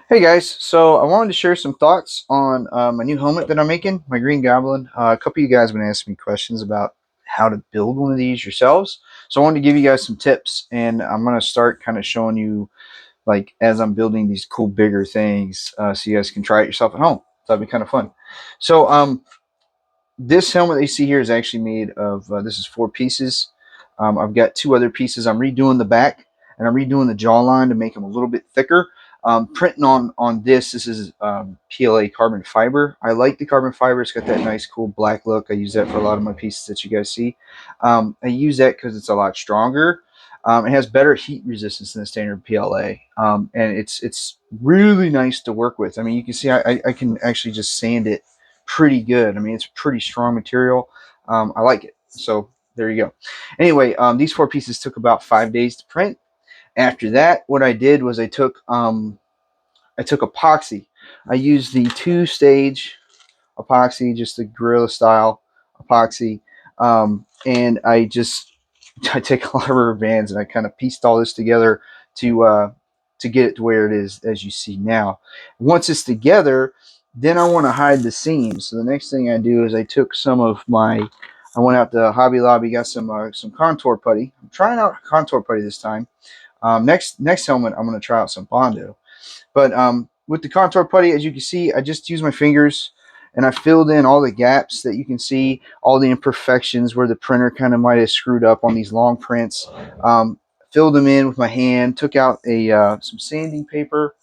Hey guys, so I wanted to share some thoughts on my new helmet that I'm making, my Green Goblin. A couple of you guys have been asking me questions about how to build one of these yourselves. So I wanted to give you guys some tips, and I'm going to start kind of showing you, like, as I'm building these cool, bigger things, so you guys can try it yourself at home. So that'd be kind of fun. So this helmet that you see here is actually made of, this is 4 pieces. I've got 2 other pieces. I'm redoing the back and I'm redoing the jawline to make them a little bit thicker. Printing on this is PLA carbon fiber. I like the carbon fiber. It's got that nice, cool black look. I use that for a lot of my pieces that you guys see. I use that because it's a lot stronger. It has better heat resistance than the standard PLA, and it's really nice to work with. I mean, you can see I can actually just sand it pretty good. I mean, it's pretty strong material. I like it. So there you go. Anyway, these 4 pieces took about 5 days to print. After that, what I did was I took epoxy. I used the 2-stage epoxy, just the Gorilla style epoxy, and I take a lot of rubber bands and I kind of pieced all this together to get it to where it is as you see now. Once it's together, then I want to hide the seams. So the next thing I do is I took some of my I went out to Hobby Lobby, got some contour putty. I'm trying out contour putty this time. Next helmet, I'm going to try out some Bondo. But with the contour putty, as you can see, I just use my fingers and I filled in all the gaps that you can see, all the imperfections where the printer kind of might have screwed up on these long prints. Filled them in with my hand, took out some sanding paper,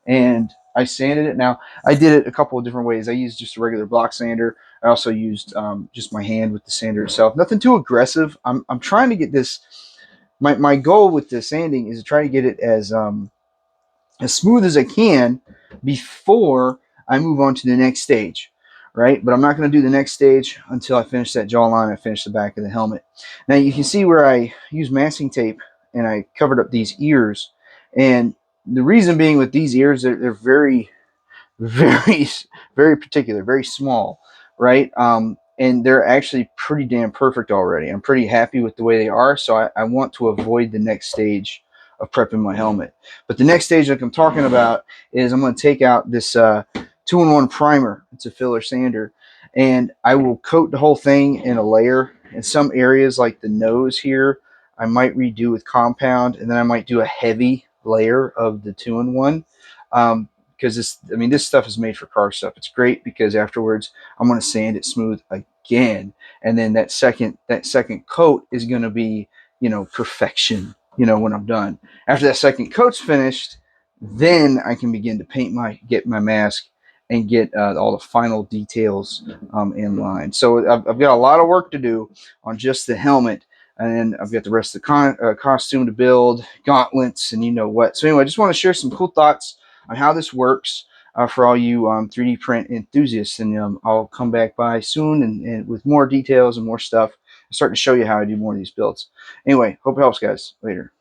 and I sanded it. Now, I did it a couple of different ways. I used just a regular block sander. I also used just my hand with the sander itself. Nothing too aggressive. I'm trying to get this. My goal with the sanding is to try to get it as smooth as I can before I move on to the next stage, right? But I'm not going to do the next stage until I finish that jawline and finish the back of the helmet. Now you can see where I use masking tape and I covered up these ears. And the reason being with these ears, they're very, very, very particular, very small, right? And they're actually pretty damn perfect already. I'm pretty happy with the way they are, so I want to avoid the next stage of prepping my helmet. But the next stage, like I'm talking about, is I'm going to take out this 2-in-1 primer. It's a filler sander, and I will coat the whole thing in a layer. In some areas, like the nose here, I might redo with compound, and then I might do a heavy layer of the 2-in-1. Because this stuff is made for car stuff. It's great because afterwards I'm going to sand it smooth again, and then that second coat is going to be, perfection. When I'm done. After that second coat's finished, then I can begin to get my mask and get all the final details in line. So I've got a lot of work to do on just the helmet, and then I've got the rest of the costume to build, gauntlets, and you know what. So anyway, I just want to share some cool thoughts on how this works for all you 3D print enthusiasts, and I'll come back by soon and with more details and more stuff. I'm starting to show you how I do more of these builds. Anyway, hope it helps, guys. Later.